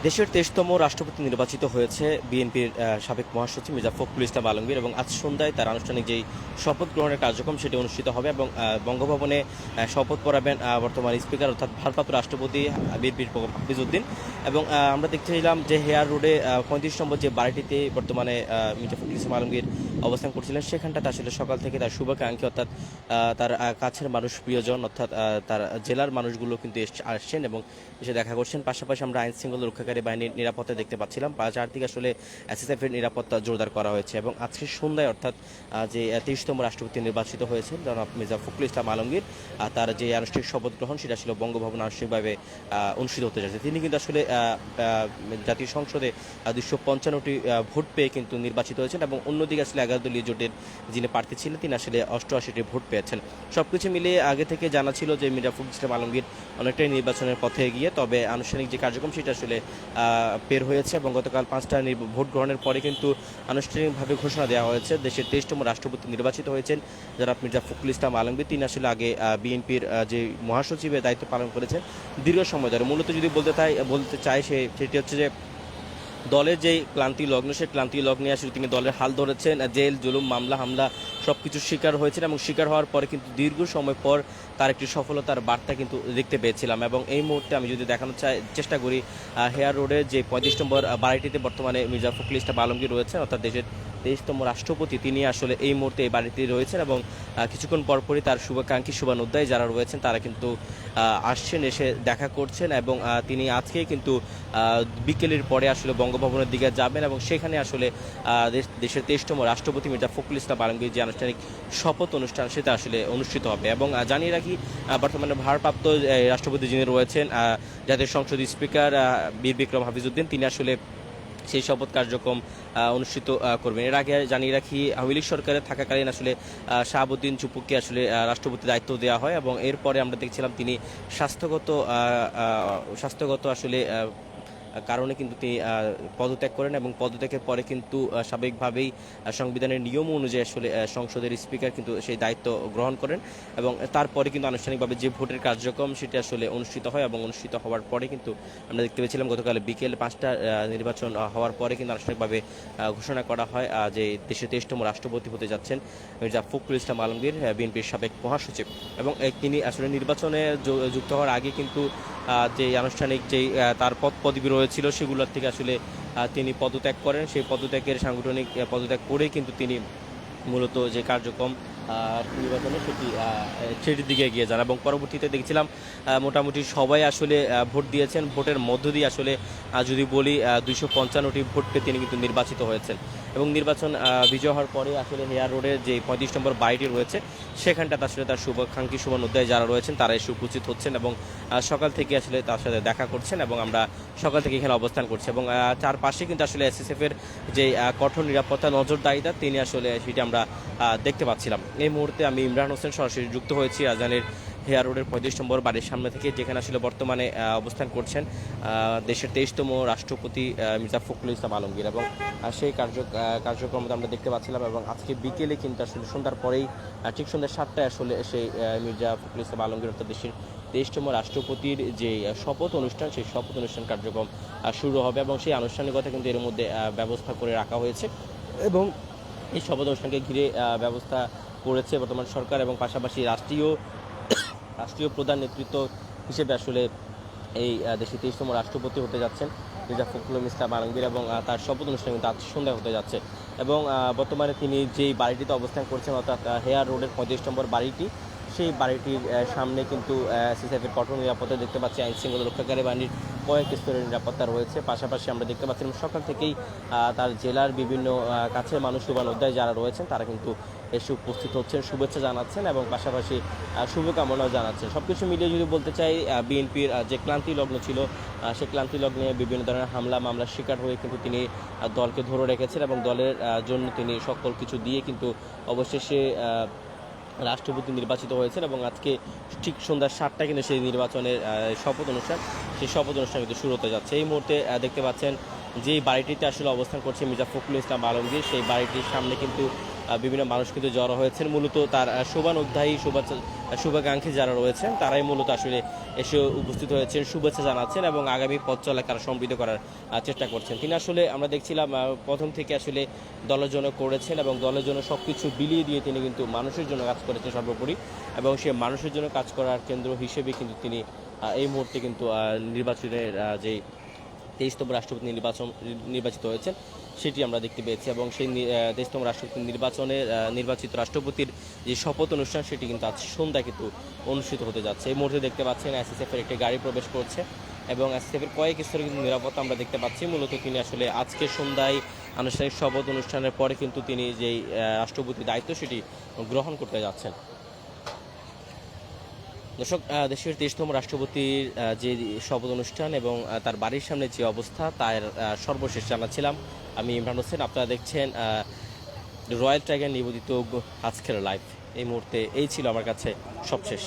দেশের ২৩তম রাষ্ট্রপতি নির্বাচিত হয়েছে বিএনপির সাবেক মহাসচিব মির্জা ফখরুল ইসলাম আলমগীর এবং আজ সন্ধ্যায় তার আনুষ্ঠানিক যেই শপথ গ্রহণের কার্যক্রম সেটি অনুষ্ঠিত হবে এবং বঙ্গভবনে শপথ পড়াবেন বর্তমান স্পিকার অর্থাৎ ভারপ্রাপ্ত রাষ্ট্রপতি বিএনপির হাফিজউদ্দিন। এবং আমরা দেখছিলাম যে হেয়ার রোডে ৩৫ নম্বর যে বাড়িটিতে বর্তমানে মির্জা ফখরুল ইসলাম আলমগীর অবস্থান করছিলেন সেখানটাতে আসলে সকাল থেকে তার শুভাকাঙ্ক্ষী অর্থাৎ তার কাছের মানুষ প্রিয়জন অর্থাৎ তার জেলার মানুষগুলো কিন্তু আসছেন এবং এসে দেখা করছেন। পাশাপাশি আমরা আইন শৃঙ্খলা রক্ষাকারী বাহিনীর নিরাপত্তা দেখতে পাচ্ছিলাম। চারদিকে আসলে এসএসএফ এর নিরাপত্তা জোরদার করা হয়েছে এবং আজকে সন্ধ্যায় অর্থাৎ যে ২৩তম রাষ্ট্রপতি নির্বাচিত হয়েছেন জনাব মির্জা ফখরুল ইসলাম আলমগীর, তার যে আনুষ্ঠানিক শপথ গ্রহণ সেটা আসলে বঙ্গভবন আনুষ্ঠানিকভাবে অনুষ্ঠিত হতে যাচ্ছে। তিনি কিন্তু আসলে জাতীয় সংসদে ২৫৫টি ভোট পেয়ে কিন্তু নির্বাচিত হয়েছেন এবং অন্যদিকে আসলে ১১ দলীয় জোটের যিনি প্রার্থী ছিলেন তিনি আসলে ৮৮টি ভোট পেয়েছেন। সবকিছু মিলিয়ে আগে থেকে জানা ছিল যে মির্জা ফখরুল ইসলাম আলমগীর অনেকটাই নির্বাচনের পথে এগিয়ে, তবে আনুষ্ঠানিক যে কার্যক্রম সেটা আসলে বের হয়েছে এবং গতকাল ৫টা ভোট গ্রহণের পরে কিন্তু আনুষ্ঠানিকভাবে ঘোষণা দেওয়া হয়েছে দেশের ২৩তম রাষ্ট্রপতি নির্বাচিত হয়েছেন জনাব মির্জা ফখরুল ইসলাম আলমগীর। তিনি আসলে আগে বিএনপির যে মহাসচিবের দায়িত্ব পালন করেছেন দীর্ঘ সময় ধরে। মূলত যদি বলতে চাই সেটি হচ্ছে যে দলের যেই ক্লান্তি লগ্ন সেই ক্লান্তি লগ্নে আসলে তিনি দলের হাল ধরেছেন, জেল জুলুম মামলা হামলা সব কিছু শিকার হয়েছেন এবং শিকার হওয়ার পরে কিন্তু দীর্ঘ সময় পর তার একটি সফলতার বার্তা কিন্তু দেখতে পেয়েছিলাম। এবং এই মুহূর্তে আমি যদি দেখানোর চেষ্টা করি হেয়ার রোডের যে ৩৫ নম্বর বাড়িটিতে বর্তমানে মির্জা ফখরুল ইসলাম আলমগীর রয়েছেন অর্থাৎ দেশের ২৩তম রাষ্ট্রপতি, তিনি আসলে এই মুহূর্তে এই বাড়িতে রয়েছেন এবং কিছুক্ষণ পরপরই তার শুভাকাঙ্ক্ষী শুভানুধ্যায়ী যারা রয়েছেন তারা কিন্তু আসছেন, এসে দেখা করছেন এবং তিনি আজকেই কিন্তু বিকেলের পরে আসলে বঙ্গভবনের দিকে যাবেন এবং সেখানে আসলে দেশের ২৩তম রাষ্ট্রপতি মির্জা ফখরুল ইসলাম আলমগীর যে আনুষ্ঠানিক শপথ অনুষ্ঠান সেটা আসলে অনুষ্ঠিত হবে। এবং জানিয়ে রাখি বর্তমানে ভারপ্রাপ্ত রাষ্ট্রপতি যিনি রয়েছেন জাতীয় সংসদ স্পিকার বীর বিক্রম হাফিজউদ্দিন, তিনি আসলে সেই শপথ কার্যক্রম অনুষ্ঠিত করবেন। এর আগে জানিয়ে রাখি আওয়ামী লীগ সরকারের থাকাকালীন আসলে শাহাবুদ্দিন চুপুকে আসলে রাষ্ট্রপতি দায়িত্ব দেওয়া হয় এবং এরপরে আমরা দেখছিলাম তিনি স্বাস্থ্যগত আসলে কারণে কিন্তু তিনি পদত্যাগ করেন এবং পদত্যাগের পরে কিন্তু স্বাভাবিকভাবেই সংবিধানের নিয়ম অনুযায়ী আসলে সংসদের স্পিকার কিন্তু সেই দায়িত্ব গ্রহণ করেন এবং তারপরে কিন্তু আনুষ্ঠানিকভাবে যে ভোটের কার্যক্রম সেটি আসলে অনুষ্ঠিত হয় এবং অনুষ্ঠিত হওয়ার পরে কিন্তু আমরা দেখতে পেয়েছিলাম গতকাল বিকেল ৫টা নির্বাচন হওয়ার পরে কিন্তু আনুষ্ঠানিকভাবে ঘোষণা করা হয় যে দেশের ২৩তম রাষ্ট্রপতি হতে যাচ্ছেন মির্জা ফখরুল ইসলাম আলমগীর, বিএনপির সাবেক মহাসচিব। এবং তিনি আসলে নির্বাচনে যুক্ত হওয়ার আগে কিন্তু যে আনুষ্ঠানিক যেই তার পদবি রয়েছিল সেগুলোর থেকে আসলে তিনি পদত্যাগ করেন। সেই পদত্যাগের সাংগঠনিক পদত্যাগ করেই কিন্তু তিনি মূলত যে কার্যক্রম নির্বাচনে সেটির দিকে এগিয়ে যান এবং পরবর্তীতে দেখছিলাম মোটামুটি সবাই আসলে ভোট দিয়েছেন। ভোটের মধ্য দিয়ে আসলে যদি বলি ২৫৫টি ভোট পেয়ে তিনি কিন্তু নির্বাচিত হয়েছেন এবং নির্বাচন বিজয় হওয়ার পরে আসলে হেয়ার রোডের যে ৩৫ নম্বর বাড়িটি রয়েছে সেখানটাতে আসলে তার শুভাকাঙ্ক্ষী শুভানুধ্যায়ী যারা রয়েছেন তারা এসে উপস্থিত হচ্ছেন এবং সকাল থেকে আসলে তার সাথে দেখা করছেন এবং আমরা সকাল থেকে এখানে অবস্থান করছি এবং চারপাশে কিন্তু আসলে এসএসএফ এর যে কঠোর নিরাপত্তা নজরদারিতা তিনি আসলে সেটি আমরা দেখতে পাচ্ছিলাম। এই মুহূর্তে আমি ইমরান হোসেন সরাসরি যুক্ত হয়েছি রাজধানীর হেয়ার রোডের ৩৫ নম্বর বাড়ির সামনে থেকে, যেখানে আসলে বর্তমানে অবস্থান করছেন দেশের ২৩তম রাষ্ট্রপতি মির্জা ফখরুল ইসলাম আলমগীর এবং সেই কার্যক্রম আমরা দেখতে পাচ্ছিলাম। এবং আজকে বিকেলে কিন্তু আসলে সন্ধ্যার পরেই ঠিক সন্ধ্যা ৭টায় আসলে সেই মির্জা ফখরুল ইসলাম আলমগীর অর্থাৎ দেশের ২৩তম রাষ্ট্রপতির যে শপথ অনুষ্ঠান সেই শপথ অনুষ্ঠান কার্যক্রম শুরু হবে এবং সেই আনুষ্ঠানিকতা কিন্তু এর মধ্যে ব্যবস্থা করে রাখা হয়েছে এবং এই শপথ অনুষ্ঠানকে ঘিরে ব্যবস্থা করেছে বর্তমান সরকার এবং পাশাপাশি রাষ্ট্রীয় প্রধান নেতৃত্ব হিসেবে আসলে এই দেশের ২৩তম রাষ্ট্রপতি হতে যাচ্ছেন মির্জা ফখরুল ইসলাম আলমগীর এবং তার শপথ অনুষ্ঠান কিন্তু আজ সন্ধ্যায় হতে যাচ্ছে। এবং বর্তমানে তিনি যেই বাড়িটিতে অবস্থান করছেন অর্থাৎ হেয়ার রোডের ৩৫ নম্বর বাড়িটি, সেই বাড়িটির সামনে কিন্তু এসএসএফের কঠোর নিরাপত্তা দেখতে পাচ্ছি, আইন শৃঙ্খলা রক্ষাকারী বাহিনীর কয়েক স্তরের নিরাপত্তা রয়েছে। পাশাপাশি আমরা দেখতে পাচ্ছিলাম সকাল থেকেই তার জেলার বিভিন্ন কাছের মানুষ শুভানুধ্যায়ী যারা রয়েছেন তারা কিন্তু এসে উপস্থিত হচ্ছেন, শুভেচ্ছা জানাচ্ছেন এবং পাশাপাশি শুভকামনাও জানাচ্ছেন। সব কিছু মিলিয়ে যদি বলতে চাই বিএনপির যে ক্লান্তি লগ্ন ছিল সেই ক্লান্তি লগ্নে বিভিন্ন ধরনের হামলা মামলার শিকার হয়ে কিন্তু তিনি দলকে ধরে রেখেছেন এবং দলের জন্য তিনি সকল কিছু দিয়ে কিন্তু অবশেষে রাষ্ট্রপতি নির্বাচিত হয়েছেন এবং আজকে ঠিক সন্ধ্যা ৭টায় কিন্তু সেই নির্বাচনের শপথ অনুষ্ঠান কিন্তু শুরু হতে যাচ্ছে। এই মুহূর্তে দেখতে পাচ্ছেন যেই বাড়িটিতে আসলে অবস্থান করছে মির্জা ফখরুল ইসলাম আলমগীর, সেই বাড়িটির সামনে কিন্তু বিভিন্ন মানুষ কিন্তু জড়ো হয়েছেন মূলত তার শুভাকাঙ্ক্ষী যারা রয়েছেন তারাই মূলত আসলে এসে উপস্থিত হয়েছেন, শুভেচ্ছা জানাচ্ছেন এবং আগামী পথ চলা তারা সমৃদ্ধ করার চেষ্টা করছেন। তিনি আসলে আমরা দেখছিলাম প্রথম থেকে আসলে দলের জন্য করেছেন এবং দলের জন্য সব কিছু বিলিয়ে দিয়ে তিনি কিন্তু মানুষের জন্য কাজ করেছেন সর্বোপরি, এবং সে মানুষের জন্য কাজ করার কেন্দ্র হিসেবে কিন্তু তিনি এই মুহূর্তে কিন্তু নির্বাচনের যে 23তম রাষ্ট্রপতি নির্বাচিত হয়েছেন সেটি আমরা দেখতে পেয়েছি, এবং সেই 23তম রাষ্ট্রপতি নির্বাচিত রাষ্ট্রপতির যে শপথ অনুষ্ঠান সেটি কিন্তু আজ সন্ধ্যায় কিন্তু অনুষ্ঠিত হতে যাচ্ছে। এই মুহূর্তে দেখতে পাচ্ছেন এসএসএফের একটি গাড়ি প্রবেশ করছে এবং এসএসএফের কয়েক স্তরে কিন্তু নিরাপত্তা আমরা দেখতে পাচ্ছি। মূলত তিনি আসলে আজকে সন্ধ্যায় আনুষ্ঠানিক শপথ অনুষ্ঠানের পরে কিন্তু তিনি যেই রাষ্ট্রপতির দায়িত্ব সেটি গ্রহণ করতে যাচ্ছেন। দর্শক, দেশের 23তম রাষ্ট্রপতির যে শপথ অনুষ্ঠান এবং তার বাড়ির সামনে যে অবস্থা তার সর্বশেষ জানাচ্ছিলাম আমি ইমরান হোসেন। আপনারা দেখছেন রয়্যাল টাইগার নিবেদিত আজকের লাইভ। এই মুহূর্তে এই ছিল আমার কাছে সবশেষ।